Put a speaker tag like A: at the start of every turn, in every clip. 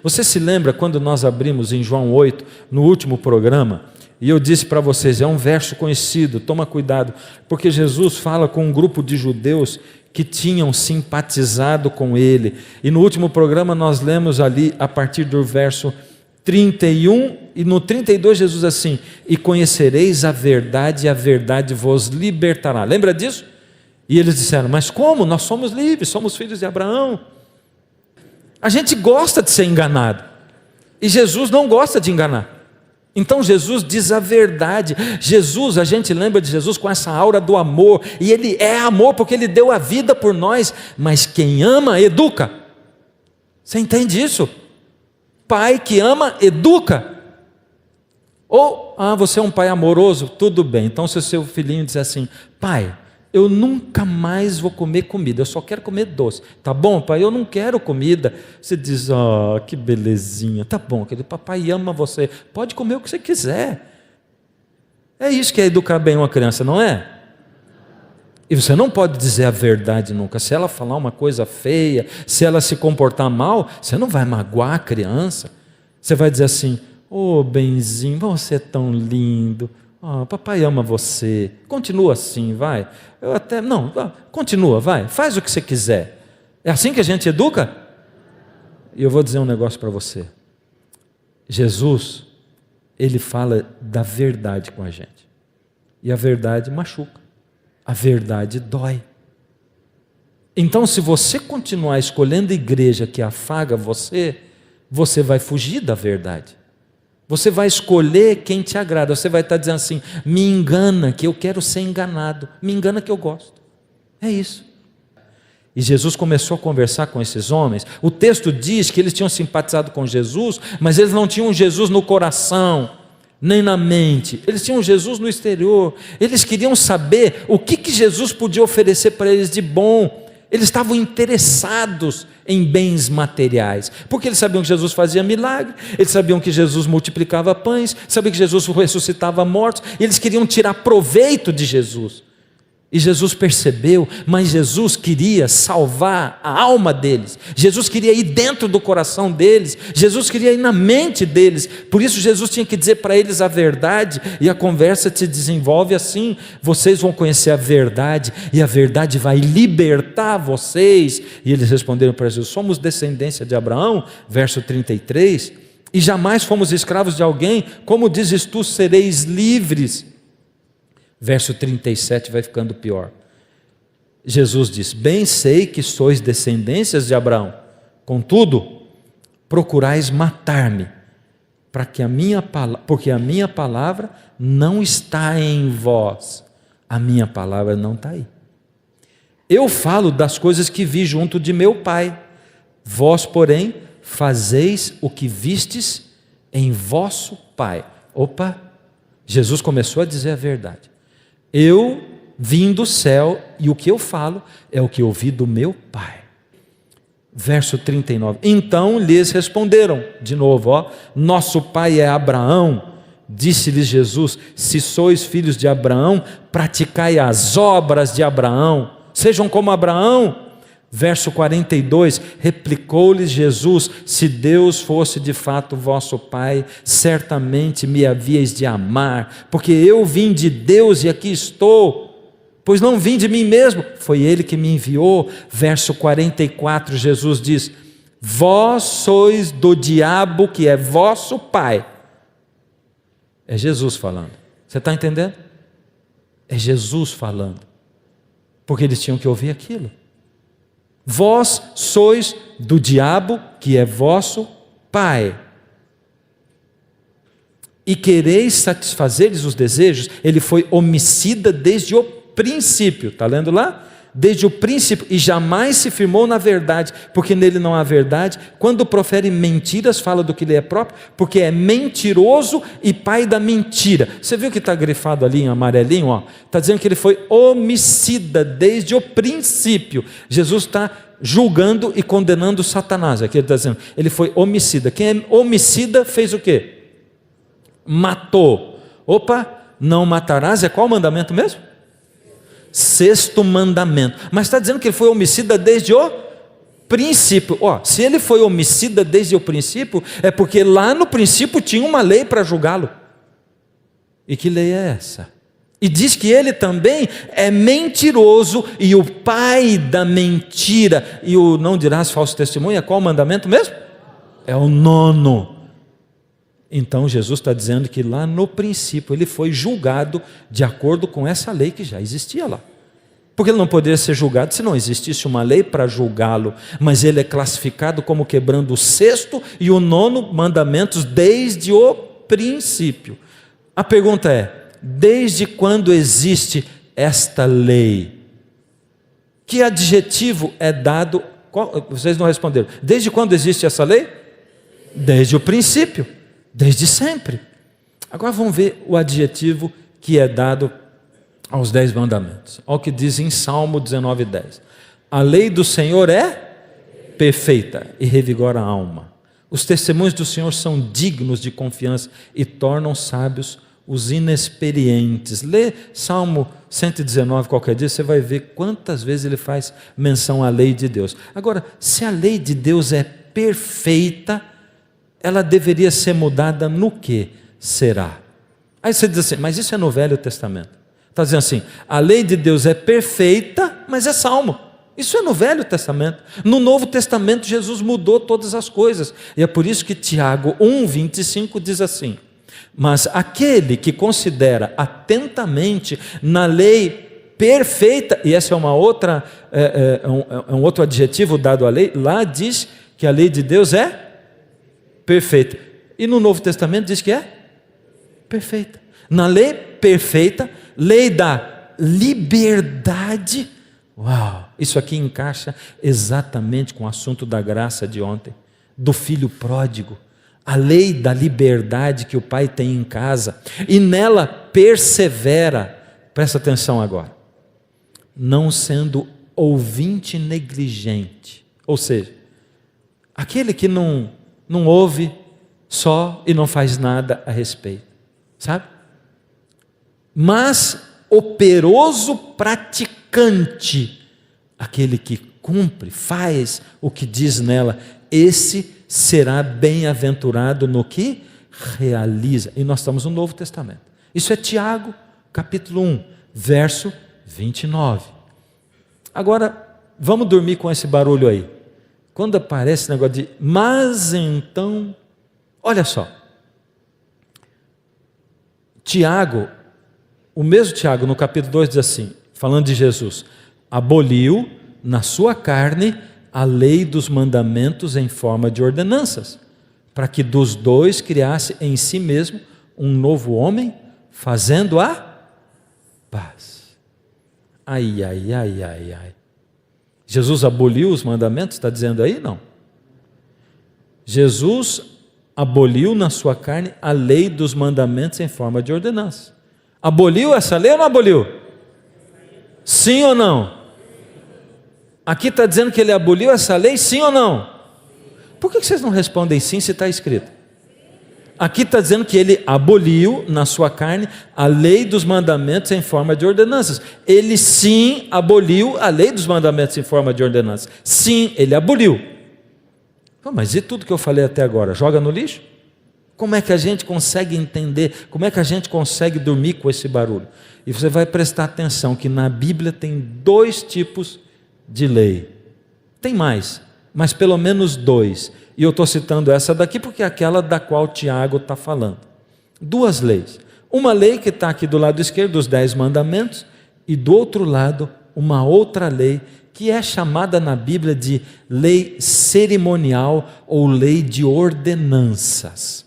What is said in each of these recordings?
A: Você se lembra quando nós abrimos em João 8, no último programa, e eu disse para vocês, é um verso conhecido, toma cuidado, porque Jesus fala com um grupo de judeus que tinham simpatizado com ele, e no último programa nós lemos ali, a partir do verso 31, e no 32 Jesus assim, e conhecereis a verdade, e a verdade vos libertará. Lembra disso? E eles disseram, mas como? Nós somos livres, somos filhos de Abraão. A gente gosta de ser enganado, e Jesus não gosta de enganar. Então Jesus diz a verdade. Jesus, a gente lembra de Jesus com essa aura do amor, e Ele é amor porque Ele deu a vida por nós, mas quem ama, educa. Você entende isso? Pai que ama, educa. Ou, você é um pai amoroso, tudo bem, então se o seu filhinho diz assim, pai, eu nunca mais vou comer comida, eu só quero comer doce. Tá bom, pai, eu não quero comida. Você diz, que belezinha. Tá bom, querido, papai ama você, pode comer o que você quiser. É isso que é educar bem uma criança, não é? E você não pode dizer a verdade nunca. Se ela falar uma coisa feia, se ela se comportar mal, você não vai magoar a criança. Você vai dizer assim, benzinho, você é tão lindo. Papai ama você, continua assim, vai. Continua, vai, faz o que você quiser. É assim que a gente educa? E eu vou dizer um negócio para você. Jesus, Ele fala da verdade com a gente. E a verdade machuca, a verdade dói. Então, se você continuar escolhendo a igreja que afaga você, você vai fugir da verdade. Você vai escolher quem te agrada. Você vai estar dizendo assim, me engana que eu quero ser enganado, me engana que eu gosto. É isso. E Jesus começou a conversar com esses homens. O texto diz que eles tinham simpatizado com Jesus, mas eles não tinham Jesus no coração, nem na mente. Eles tinham Jesus no exterior. Eles queriam saber o que Jesus podia oferecer para eles de bom. Eles estavam interessados em bens materiais, porque eles sabiam que Jesus fazia milagre, eles sabiam que Jesus multiplicava pães, sabiam que Jesus ressuscitava mortos, e eles queriam tirar proveito de Jesus. E Jesus percebeu, mas Jesus queria salvar a alma deles, Jesus queria ir dentro do coração deles, Jesus queria ir na mente deles, por isso Jesus tinha que dizer para eles a verdade, e a conversa se desenvolve assim, vocês vão conhecer a verdade, e a verdade vai libertar vocês. E eles responderam para Jesus, somos descendência de Abraão, verso 33, e jamais fomos escravos de alguém, como dizes tu, sereis livres. Verso 37 vai ficando pior. Jesus diz, bem sei que sois descendências de Abraão, contudo, procurais matar-me, porque a minha palavra não está em vós, a minha palavra não está aí. Eu falo das coisas que vi junto de meu Pai, vós, porém, fazeis o que vistes em vosso Pai. Jesus começou a dizer a verdade. Eu vim do céu e o que eu falo é o que eu vi do meu Pai. Verso 39. Então lhes responderam, de novo, nosso pai é Abraão. Disse-lhes Jesus, se sois filhos de Abraão, praticai as obras de Abraão, sejam como Abraão. Verso 42, replicou-lhes Jesus, se Deus fosse de fato vosso Pai, certamente me havíeis de amar, porque eu vim de Deus e aqui estou, pois não vim de mim mesmo, foi Ele que me enviou. Verso 44, Jesus diz, vós sois do diabo que é vosso pai. É Jesus falando, você está entendendo? É Jesus falando, porque eles tinham que ouvir aquilo. Vós sois do diabo, que é vosso pai, e quereis satisfazer-lhes os desejos. Ele foi homicida desde o princípio, está lendo lá? Desde o princípio, e jamais se firmou na verdade, porque nele não há verdade. Quando profere mentiras, fala do que lhe é próprio, porque é mentiroso e pai da mentira. Você viu que está grifado ali em amarelinho? Está dizendo que ele foi homicida desde o princípio. Jesus está julgando e condenando Satanás. Aqui ele está dizendo, ele foi homicida. Quem é homicida fez o quê? Matou. Não matarás, é qual o mandamento mesmo? 6º mandamento, mas está dizendo que ele foi homicida desde o princípio. Se ele foi homicida desde o princípio, é porque lá no princípio tinha uma lei para julgá-lo. E que lei é essa? E diz que ele também é mentiroso e o pai da mentira. E o não dirás falso testemunho é qual mandamento mesmo? É o 9. Então Jesus está dizendo que lá no princípio ele foi julgado de acordo com essa lei que já existia lá. Porque ele não poderia ser julgado se não existisse uma lei para julgá-lo, mas ele é classificado como quebrando o 6º e o 9º mandamentos desde o princípio. A pergunta é: desde quando existe esta lei? Que adjetivo é dado? Vocês não responderam. Desde quando existe essa lei? Desde o princípio, desde sempre. Agora vamos ver o adjetivo que é dado aos 10 mandamentos. Olha o que diz em Salmo 19:10. A lei do Senhor é perfeita e revigora a alma. Os testemunhos do Senhor são dignos de confiança e tornam sábios os inexperientes. Lê Salmo 119 qualquer dia, você vai ver quantas vezes ele faz menção à lei de Deus. Agora, se a lei de Deus é perfeita, ela deveria ser mudada no que será? Aí você diz assim, mas isso é no Velho Testamento. Está dizendo assim, a lei de Deus é perfeita, mas é salmo. Isso é no Velho Testamento. No Novo Testamento, Jesus mudou todas as coisas. E é por isso que Tiago 1:25 diz assim: mas aquele que considera atentamente na lei perfeita, e essa é uma outra, um outro adjetivo dado à lei, lá diz que a lei de Deus é perfeita. E no Novo Testamento diz que é perfeita. Na lei perfeita, lei da liberdade. Uau! Isso aqui encaixa exatamente com o assunto da graça de ontem, do filho pródigo. A lei da liberdade que o pai tem em casa, e nela persevera, presta atenção agora, não sendo ouvinte negligente, ou seja, aquele que não ouve só e não faz nada a respeito, sabe? Mas operoso praticante, aquele que cumpre, faz o que diz nela, esse será bem-aventurado no que realiza. E nós estamos no Novo Testamento. Isso é Tiago, capítulo 1, verso 29. Agora, vamos dormir com esse barulho aí. Quando aparece esse negócio de, mas então, olha só. Tiago, o mesmo Tiago, no capítulo 2 diz assim, falando de Jesus, aboliu na sua carne a lei dos mandamentos em forma de ordenanças, para que dos dois criasse em si mesmo um novo homem, fazendo a paz. Ai, ai, ai, ai, ai. Jesus aboliu os mandamentos, está dizendo aí? Não. Jesus aboliu na sua carne a lei dos mandamentos em forma de ordenança. Aboliu essa lei ou não aboliu? Sim ou não? Aqui está dizendo que ele aboliu essa lei, sim ou não? Por que vocês não respondem sim se está escrito? Aqui está dizendo que ele aboliu na sua carne a lei dos mandamentos em forma de ordenanças. Ele sim aboliu a lei dos mandamentos em forma de ordenanças. Sim, ele aboliu. Mas e tudo que eu falei até agora? Joga no lixo? Como é que a gente consegue entender? Como é que a gente consegue dormir com esse barulho? E você vai prestar atenção que na Bíblia tem 2 tipos de lei. Tem mais, mas pelo menos 2. E eu estou citando essa daqui porque é aquela da qual Tiago está falando. 2 leis. Uma lei que está aqui do lado esquerdo, dos 10 mandamentos, e do outro lado, uma outra lei, que é chamada na Bíblia de lei cerimonial ou lei de ordenanças.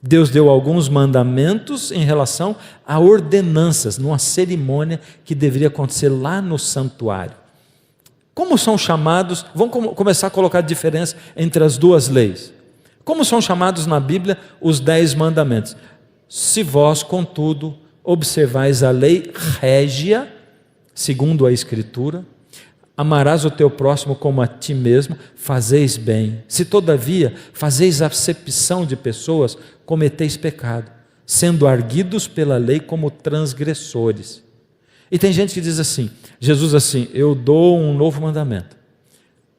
A: Deus deu alguns mandamentos em relação a ordenanças, numa cerimônia que deveria acontecer lá no santuário. Como são chamados, vamos começar a colocar a diferença entre as 2 leis. Como são chamados na Bíblia os 10 mandamentos? Se vós, contudo, observais a lei régia, segundo a Escritura, amarás o teu próximo como a ti mesmo, fazeis bem. Se todavia fazeis acepção de pessoas, cometeis pecado, sendo arguidos pela lei como transgressores. E tem gente que diz assim, Jesus assim, eu dou um novo mandamento.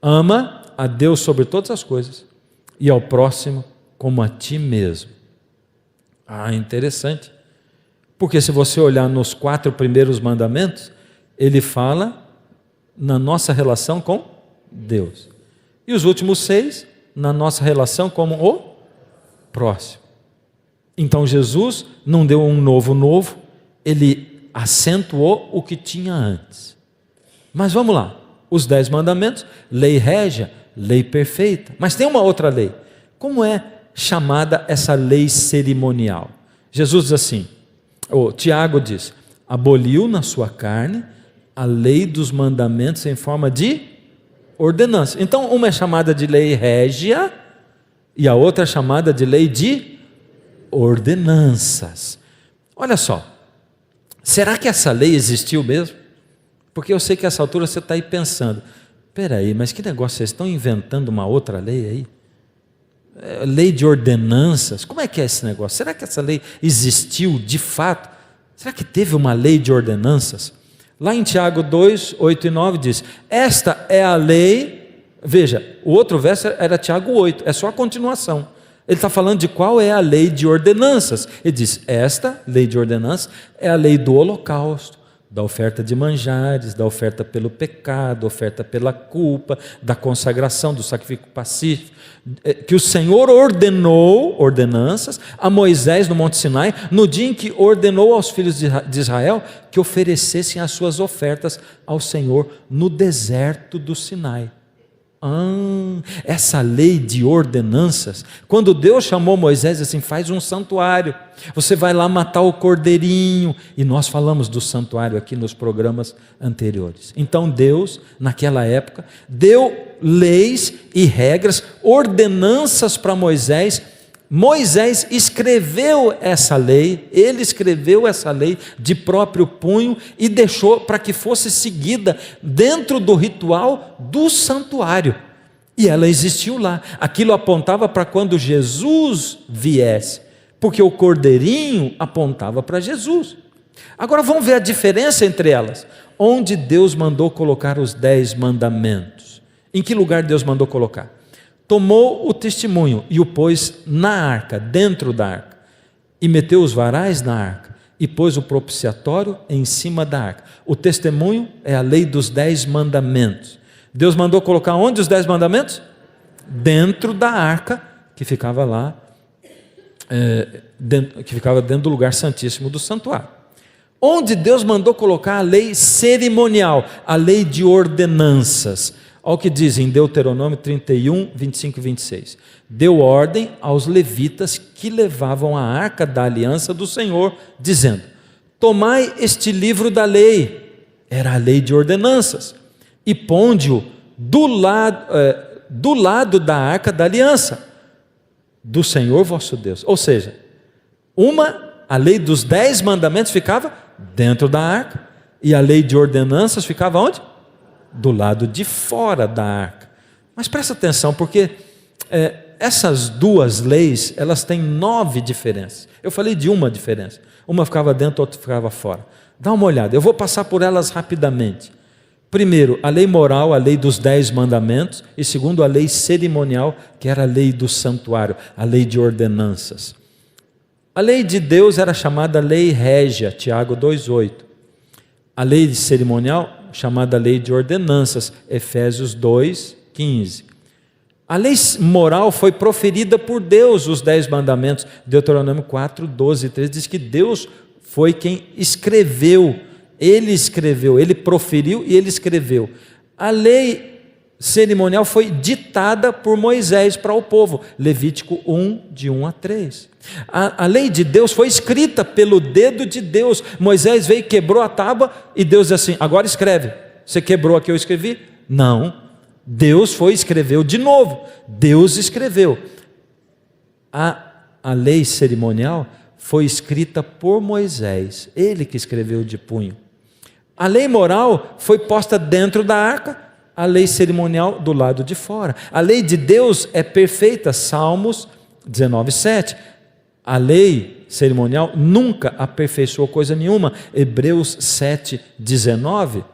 A: Ama a Deus sobre todas as coisas e ao próximo como a ti mesmo. Interessante. Porque se você olhar nos 4 primeiros mandamentos, ele fala na nossa relação com Deus. E os últimos 6, na nossa relação como o próximo. Então Jesus não deu um novo, ele acentuou o que tinha antes. Mas vamos lá, os 10 mandamentos, lei régia, lei perfeita. Mas tem uma outra lei. Como é chamada essa lei cerimonial? Jesus diz assim, Tiago diz, aboliu na sua carne a lei dos mandamentos em forma de ordenança. Então uma é chamada de lei régia e a outra é chamada de lei de ordenanças. Olha só, será que essa lei existiu mesmo? Porque eu sei que a essa altura você está aí pensando, peraí, mas que negócio, vocês estão inventando uma outra lei aí? Lei de ordenanças, como é que é esse negócio? Será que essa lei existiu de fato? Será que teve uma lei de ordenanças? Lá em Tiago 2, 8 e 9 diz, esta é a lei, veja, o outro verso era Tiago 8, é só a continuação. Ele está falando de qual é a lei de ordenanças. Ele diz, esta lei de ordenanças é a lei do holocausto, da oferta de manjares, da oferta pelo pecado, oferta pela culpa, da consagração, do sacrifício pacífico, que o Senhor ordenou, ordenanças, a Moisés no Monte Sinai, no dia em que ordenou aos filhos de Israel que oferecessem as suas ofertas ao Senhor no deserto do Sinai. Essa lei de ordenanças, quando Deus chamou Moisés assim, faz um santuário, você vai lá matar o cordeirinho, e nós falamos do santuário aqui nos programas anteriores. Então Deus, naquela época, deu leis e regras, ordenanças para Moisés. Moisés escreveu essa lei, ele escreveu essa lei de próprio punho e deixou para que fosse seguida dentro do ritual do santuário. E ela existiu lá. Aquilo apontava para quando Jesus viesse, porque o cordeirinho apontava para Jesus. Agora vamos ver a diferença entre elas. Onde Deus mandou colocar os 10 mandamentos? Em que lugar Deus mandou colocar? Tomou o testemunho e o pôs na arca, dentro da arca, e meteu os varais na arca, e pôs o propiciatório em cima da arca. O testemunho é a lei dos 10 mandamentos. Deus mandou colocar onde os 10 mandamentos? Dentro da arca, que ficava lá, que ficava dentro do lugar santíssimo do santuário. Onde Deus mandou colocar a lei cerimonial, a lei de ordenanças. Olha o que diz em Deuteronômio 31, 25 e 26. Deu ordem aos levitas que levavam a arca da aliança do Senhor, dizendo, tomai este livro da lei, era a lei de ordenanças, e ponde-o do lado da arca da aliança, do Senhor vosso Deus. Ou seja, a lei dos 10 mandamentos ficava dentro da arca, e a lei de ordenanças ficava onde? Do lado de fora da arca. Mas presta atenção, porque essas duas leis, elas têm 9 diferenças. Eu falei de uma diferença. Uma ficava dentro, outra ficava fora. Dá uma olhada, eu vou passar por elas rapidamente. Primeiro, a lei moral, a lei dos 10 mandamentos. E segundo, a lei cerimonial, que era a lei do santuário, a lei de ordenanças. A lei de Deus era chamada lei régia, Tiago 2,8. A lei cerimonial, chamada lei de ordenanças, Efésios 2,15. A lei moral foi proferida por Deus, os 10 mandamentos, Deuteronômio 4, 12 e 13, diz que Deus foi quem escreveu, ele proferiu e ele escreveu. A lei cerimonial foi ditada por Moisés para o povo, Levítico 1, de 1 a 3. A lei de Deus foi escrita pelo dedo de Deus. Moisés veio, quebrou a tábua e Deus disse assim, agora escreve. Você quebrou aqui, eu escrevi? Não, Deus foi e escreveu de novo. Deus escreveu. A lei cerimonial foi escrita por Moisés, ele que escreveu de punho. A lei moral foi posta dentro da arca, a lei cerimonial do lado de fora. A lei de Deus é perfeita, Salmos 19:7. A lei cerimonial nunca aperfeiçoou coisa nenhuma, Hebreus 7:19.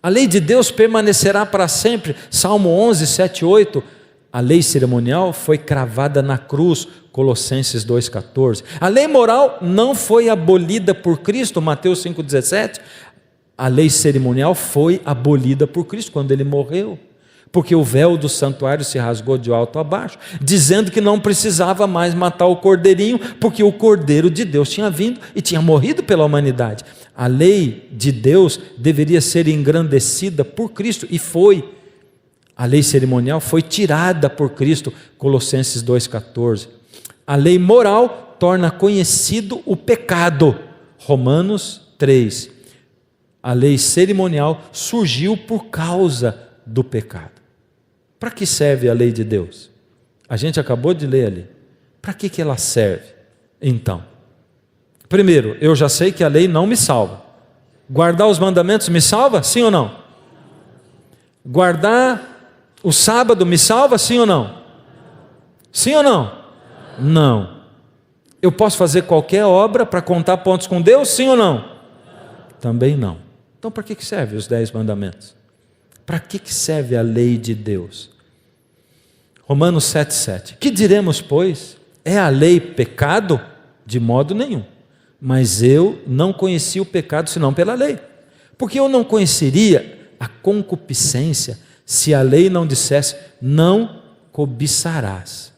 A: A lei de Deus permanecerá para sempre. Salmo 11, 7, 8. A lei cerimonial foi cravada na cruz. Colossenses 2,14. A lei moral não foi abolida por Cristo. Mateus 5,17. A lei cerimonial foi abolida por Cristo quando ele morreu, porque o véu do santuário se rasgou de alto a baixo, dizendo que não precisava mais matar o cordeirinho, porque o Cordeiro de Deus tinha vindo e tinha morrido pela humanidade. A lei de Deus deveria ser engrandecida por Cristo, e foi. A lei cerimonial foi tirada por Cristo, Colossenses 2,14. A lei moral torna conhecido o pecado, Romanos 3. A lei cerimonial surgiu por causa do pecado. Para que serve a lei de Deus? A gente acabou de ler ali. Para que ela serve? Então, primeiro, eu já sei que a lei não me salva. Guardar os mandamentos me salva? Sim ou não? Guardar o sábado me salva? Sim ou não? Sim ou não? Não. Eu posso fazer qualquer obra para contar pontos com Deus? Sim ou não? Também não. Então, para que serve os 10 mandamentos? Para que serve a lei de Deus? Romanos 7,7. Que diremos, pois? É a lei pecado? De modo nenhum. Mas eu não conheci o pecado senão pela lei. Porque eu não conheceria a concupiscência se a lei não dissesse, não cobiçarás.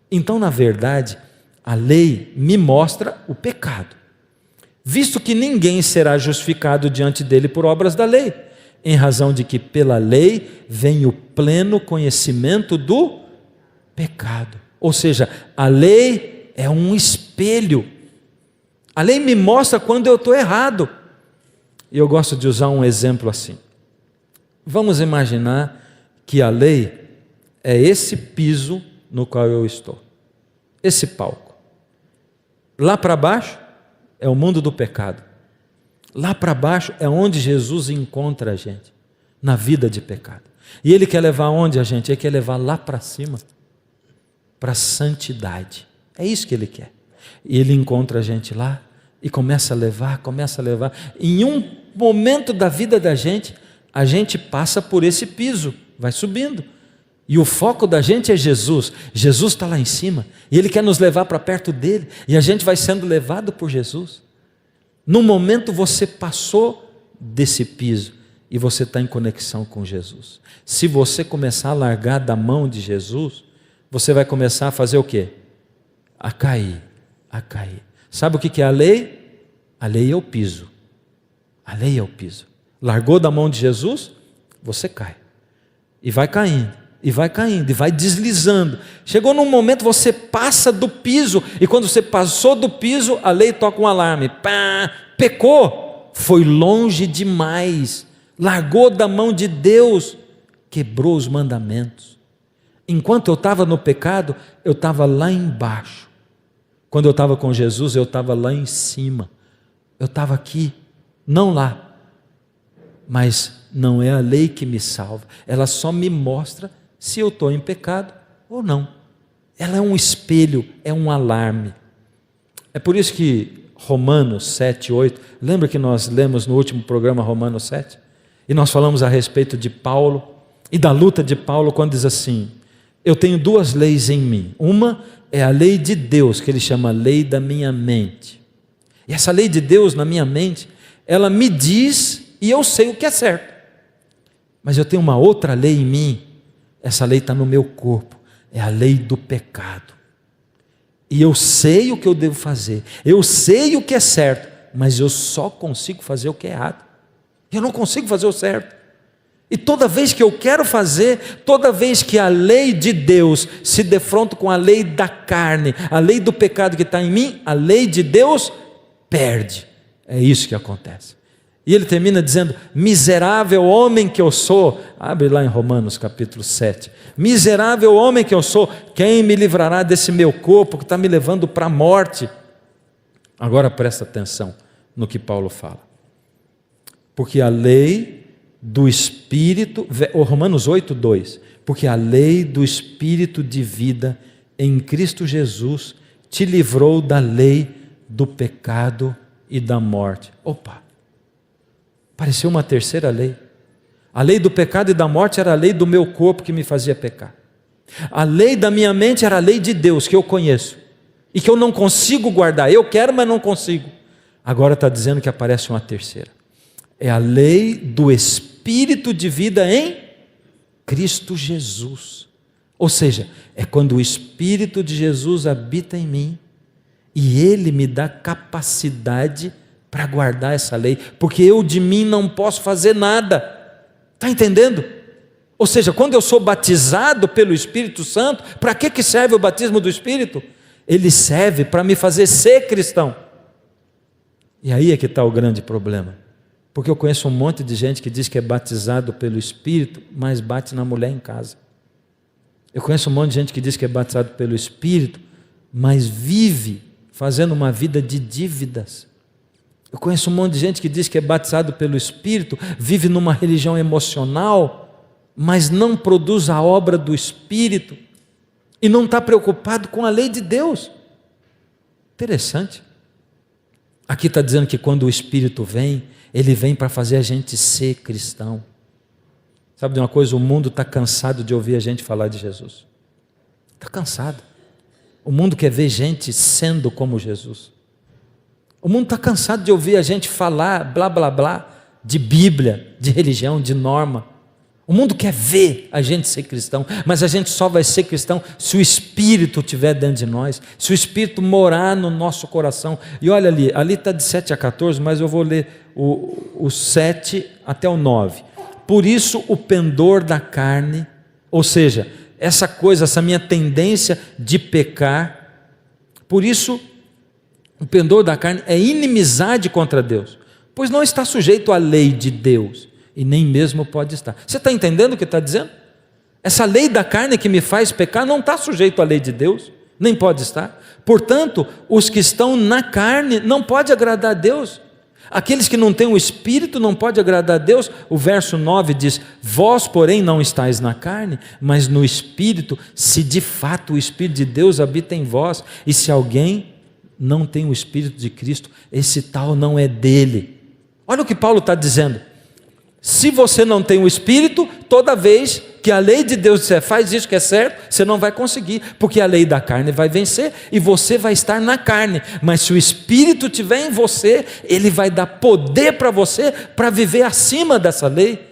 A: Então, na verdade, a lei me mostra o pecado, visto que ninguém será justificado diante dele por obras da lei, em razão de que pela lei vem o pleno conhecimento do pecado. Ou seja, a lei é um espelho. A lei me mostra quando eu estou errado. E eu gosto de usar um exemplo assim. Vamos imaginar que a lei é esse piso no qual eu estou, esse palco. Lá para baixo é o mundo do pecado. Lá para baixo é onde Jesus encontra a gente, na vida de pecado. E Ele quer levar onde a gente? Ele quer levar lá para cima, para a santidade. É isso que Ele quer. E Ele encontra a gente lá e começa a levar. Em um momento da vida da gente, a gente passa por esse piso, vai subindo. E o foco da gente é Jesus. Jesus está lá em cima e Ele quer nos levar para perto dEle, e a gente vai sendo levado por Jesus. No momento você passou desse piso e você está em conexão com Jesus. Se você começar a largar da mão de Jesus, você vai começar a fazer o quê? A cair. Sabe o que é a lei? A lei é o piso. A lei é o piso. Largou da mão de Jesus, você cai. E vai caindo, e vai deslizando. Chegou num momento, você passa do piso, e quando você passou do piso, a lei toca um alarme. Pá, pecou, foi longe demais, largou da mão de Deus, quebrou os mandamentos. Enquanto eu estava no pecado, eu estava lá embaixo. Quando eu estava com Jesus, eu estava lá em cima. Eu estava aqui, não lá. Mas não é a lei que me salva, ela só me mostra se eu estou em pecado ou não. Ela é um espelho, é um alarme. É por isso que Romanos 7, 8, lembra que nós lemos no último programa Romanos 7? E nós falamos a respeito de Paulo e da luta de Paulo quando diz assim: eu tenho 2 leis em mim. Uma é a lei de Deus, que ele chama lei da minha mente. E essa lei de Deus na minha mente, ela me diz e eu sei o que é certo. Mas eu tenho uma outra lei em mim, essa lei está no meu corpo, é a lei do pecado. E eu sei o que eu devo fazer, eu sei o que é certo, mas eu só consigo fazer o que é errado. Eu não consigo fazer o certo. E toda vez que eu quero fazer, toda vez que a lei de Deus se defronta com a lei da carne, a lei do pecado que está em mim, a lei de Deus perde. É isso que acontece. E ele termina dizendo: miserável homem que eu sou. Abre lá em Romanos capítulo 7. Miserável homem que eu sou, quem me livrará desse meu corpo que está me levando para a morte? Agora presta atenção no que Paulo fala. Porque a lei do Espírito, Romanos 8, 2. Porque a lei do Espírito de vida em Cristo Jesus te livrou da lei do pecado e da morte. Opa! Apareceu uma terceira lei. A lei do pecado e da morte era a lei do meu corpo que me fazia pecar. A lei da minha mente era a lei de Deus, que eu conheço, e que eu não consigo guardar. Eu quero, mas não consigo. Agora está dizendo que aparece uma terceira. É a lei do Espírito de vida em Cristo Jesus. Ou seja, é quando o Espírito de Jesus habita em mim, e Ele me dá capacidade para guardar essa lei, porque eu de mim não posso fazer nada. Está entendendo? Ou seja, quando eu sou batizado pelo Espírito Santo, para que serve o batismo do Espírito? Ele serve para me fazer ser cristão. E aí é que está o grande problema, porque eu conheço um monte de gente que diz que é batizado pelo Espírito, mas bate na mulher em casa. Eu conheço um monte de gente que diz que é batizado pelo Espírito, mas vive fazendo uma vida de dívidas. Eu conheço um monte de gente que diz que é batizado pelo Espírito, vive numa religião emocional, mas não produz a obra do Espírito, e não está preocupado com a lei de Deus. Interessante. Aqui está dizendo que quando o Espírito vem, ele vem para fazer a gente ser cristão. Sabe de uma coisa? O mundo está cansado de ouvir a gente falar de Jesus. Está cansado. O mundo quer ver gente sendo como Jesus. O mundo está cansado de ouvir a gente falar blá blá blá de Bíblia, de religião, de norma. O mundo quer ver a gente ser cristão, mas a gente só vai ser cristão se o Espírito estiver dentro de nós, se o Espírito morar no nosso coração. E olha ali está de 7 a 14, mas eu vou ler o 7 até o 9. Por isso o pendor da carne, ou seja, essa minha tendência de pecar, por isso o pendor da carne é inimizade contra Deus, pois não está sujeito à lei de Deus, e nem mesmo pode estar. Você está entendendo o que está dizendo? Essa lei da carne que me faz pecar não está sujeito à lei de Deus, nem pode estar. Portanto, os que estão na carne não podem agradar a Deus. Aqueles que não têm o Espírito não podem agradar a Deus. O verso 9 diz: vós porém não estáis na carne, mas no Espírito, se de fato o Espírito de Deus habita em vós. E se alguém não tem o Espírito de Cristo, esse tal não é dele. Olha o que Paulo está dizendo. Se você não tem o Espírito, toda vez que a lei de Deus disser faz isso que é certo, você não vai conseguir, porque a lei da carne vai vencer e você vai estar na carne. Mas se o Espírito estiver em você, ele vai dar poder para você para viver acima dessa lei,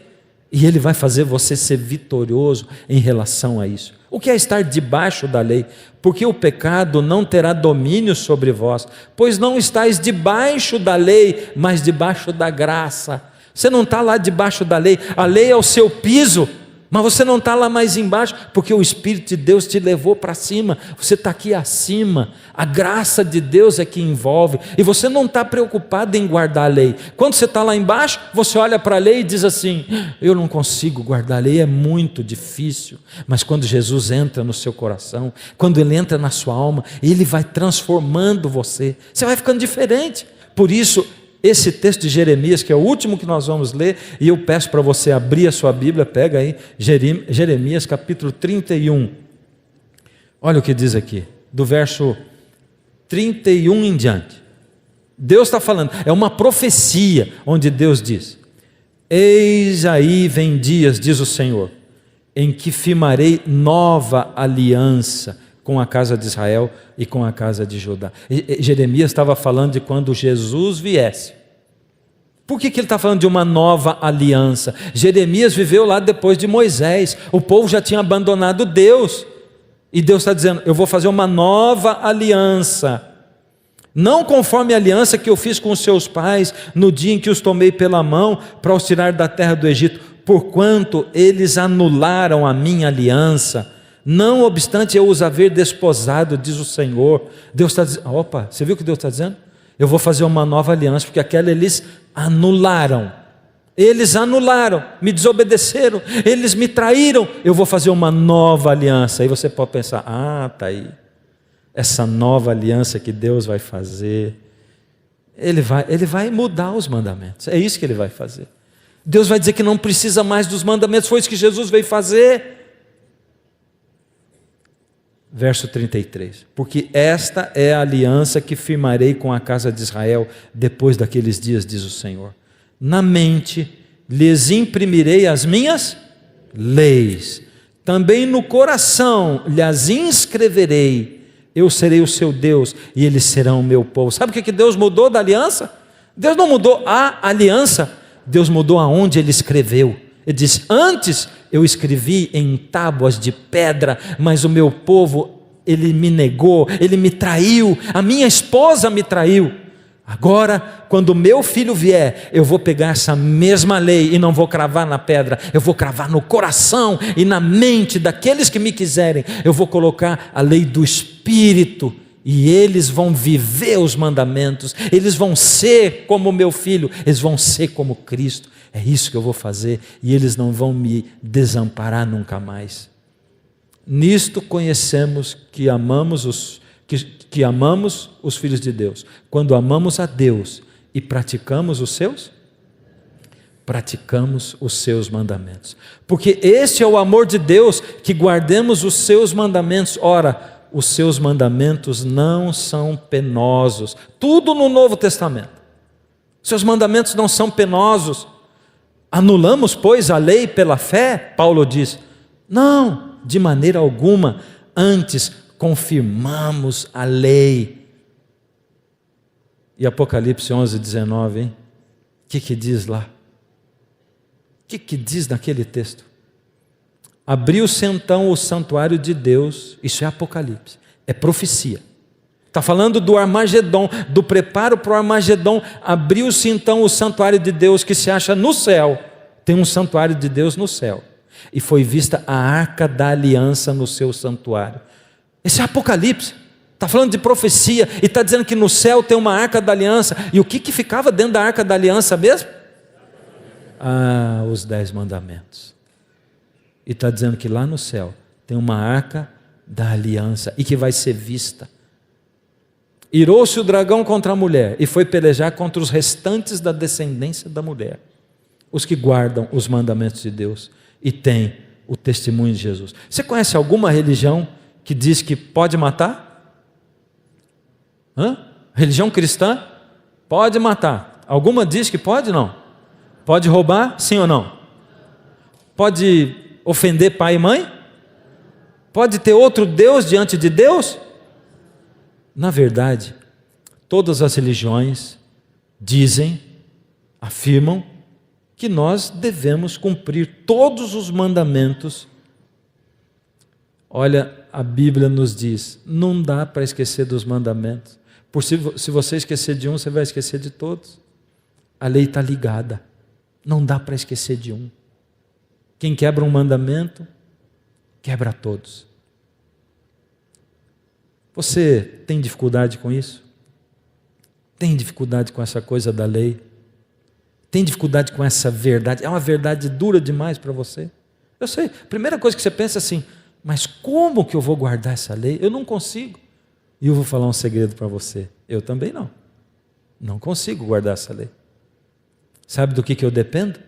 A: e ele vai fazer você ser vitorioso em relação a isso. O que é estar debaixo da lei? Porque o pecado não terá domínio sobre vós, pois não estáis debaixo da lei, mas debaixo da graça. Você não está lá debaixo da lei, a lei é o seu piso, mas você não está lá mais embaixo, porque o Espírito de Deus te levou para cima, você está aqui acima, a graça de Deus é que envolve, e você não está preocupado em guardar a lei. Quando você está lá embaixo, você olha para a lei e diz assim: eu não consigo guardar a lei, é muito difícil. Mas quando Jesus entra no seu coração, quando Ele entra na sua alma, Ele vai transformando você vai ficando diferente. Por isso, esse texto de Jeremias, que é o último que nós vamos ler, e eu peço para você abrir a sua Bíblia, pega aí, Jeremias capítulo 31. Olha o que diz aqui, do verso 31 em diante. Deus está falando, é uma profecia, onde Deus diz: eis aí vem dias, diz o Senhor, em que firmarei nova aliança com a casa de Israel e com a casa de Judá. Jeremias estava falando de quando Jesus viesse. Por que ele está falando de uma nova aliança? Jeremias viveu lá depois de Moisés, o povo já tinha abandonado Deus, e Deus está dizendo: eu vou fazer uma nova aliança, não conforme a aliança que eu fiz com os seus pais, no dia em que os tomei pela mão, para os tirar da terra do Egito, porquanto eles anularam a minha aliança, não obstante eu os haver desposado, diz o Senhor. Deus está dizendo, opa, você viu o que Deus está dizendo? Eu vou fazer uma nova aliança, porque aquela eles anularam, me desobedeceram, eles me traíram, eu vou fazer uma nova aliança. Aí você pode pensar, está aí, essa nova aliança que Deus vai fazer, Ele vai mudar os mandamentos, é isso que Ele vai fazer. Deus vai dizer que não precisa mais dos mandamentos, foi isso que Jesus veio fazer. Verso 33, porque esta é a aliança que firmarei com a casa de Israel depois daqueles dias, diz o Senhor. Na mente lhes imprimirei as minhas leis. Também no coração lhes inscreverei. Eu serei o seu Deus e eles serão o meu povo. Sabe o que Deus mudou da aliança? Deus não mudou a aliança, Deus mudou aonde Ele escreveu. Ele diz: antes eu escrevi em tábuas de pedra, mas o meu povo, ele me negou, ele me traiu, a minha esposa me traiu. Agora, quando o meu filho vier, eu vou pegar essa mesma lei e não vou cravar na pedra, eu vou cravar no coração e na mente daqueles que me quiserem. Eu vou colocar a lei do Espírito e eles vão viver os mandamentos, eles vão ser como o meu filho, eles vão ser como Cristo. É isso que eu vou fazer e eles não vão me desamparar nunca mais. Nisto conhecemos que amamos os filhos de Deus, quando amamos a Deus e praticamos os seus mandamentos. Porque este é o amor de Deus, que guardemos os seus mandamentos. Ora, os seus mandamentos não são penosos. Tudo no Novo Testamento. Seus mandamentos não são penosos. Anulamos, pois, a lei pela fé? Paulo diz: não, de maneira alguma. Antes, confirmamos a lei. E Apocalipse 11:19, hein? O que diz lá? O que diz naquele texto? Abriu-se então o santuário de Deus. Isso é Apocalipse, é profecia. Está falando do Armagedon, do preparo para o Armagedon. Abriu-se então o santuário de Deus que se acha no céu. Tem um santuário de Deus no céu. E foi vista a arca da aliança no seu santuário. Esse é Apocalipse. Está falando de profecia e está dizendo que no céu tem uma arca da aliança. E o que ficava dentro da arca da aliança mesmo? Os 10 mandamentos. E está dizendo que lá no céu tem uma arca da aliança e que vai ser vista. Irou-se o dragão contra a mulher e foi pelejar contra os restantes da descendência da mulher, os que guardam os mandamentos de Deus e têm o testemunho de Jesus. Você conhece alguma religião que diz que pode matar? Religião cristã? Pode matar. Alguma diz que pode? Não. Pode roubar? Sim ou não? Pode ofender pai e mãe? Pode ter outro Deus diante de Deus? Na verdade, todas as religiões dizem, afirmam, que nós devemos cumprir todos os mandamentos. Olha, a Bíblia nos diz, não dá para esquecer dos mandamentos. Se você esquecer de um, você vai esquecer de todos. A lei está ligada, não dá para esquecer de um. Quem quebra um mandamento, quebra todos. Você tem dificuldade com isso? Tem dificuldade com essa coisa da lei? Tem dificuldade com essa verdade? É uma verdade dura demais para você? Eu sei, a primeira coisa que você pensa é assim, mas como que eu vou guardar essa lei? Eu não consigo. E eu vou falar um segredo para você, eu também não. Não consigo guardar essa lei. Sabe do que eu dependo?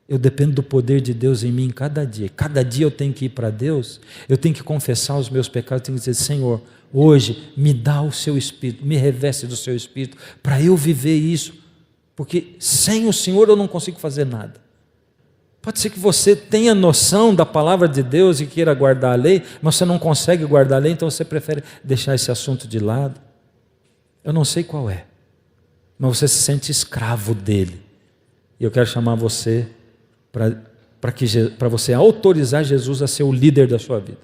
A: Eu dependo do poder de Deus em mim cada dia. Cada dia eu tenho que ir para Deus, eu tenho que confessar os meus pecados, eu tenho que dizer, Senhor, hoje me dá o seu Espírito, me reveste do seu Espírito, para eu viver isso, porque sem o Senhor eu não consigo fazer nada. Pode ser que você tenha noção da palavra de Deus e queira guardar a lei, mas você não consegue guardar a lei, então você prefere deixar esse assunto de lado. Eu não sei qual é, mas você se sente escravo dele. E eu quero chamar você para você autorizar Jesus a ser o líder da sua vida.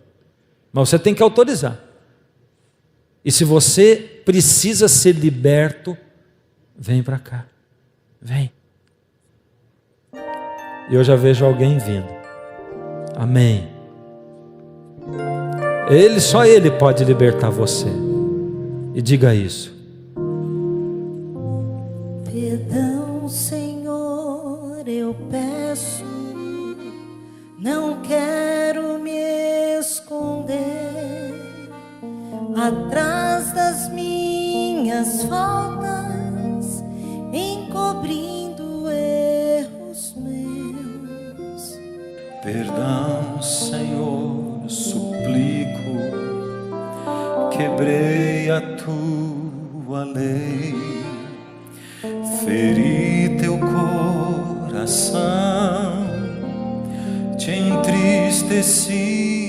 A: Mas você tem que autorizar. E se você precisa ser liberto, vem para cá. Vem. E eu já vejo alguém vindo. Amém. Só Ele pode libertar você. E diga isso.
B: Perdão, Senhor, eu peço. Não quero me esconder atrás das minhas faltas, encobrindo erros meus.
C: Perdão, Senhor, suplico, quebrei a tua lei, feri teu coração coração, te entristeci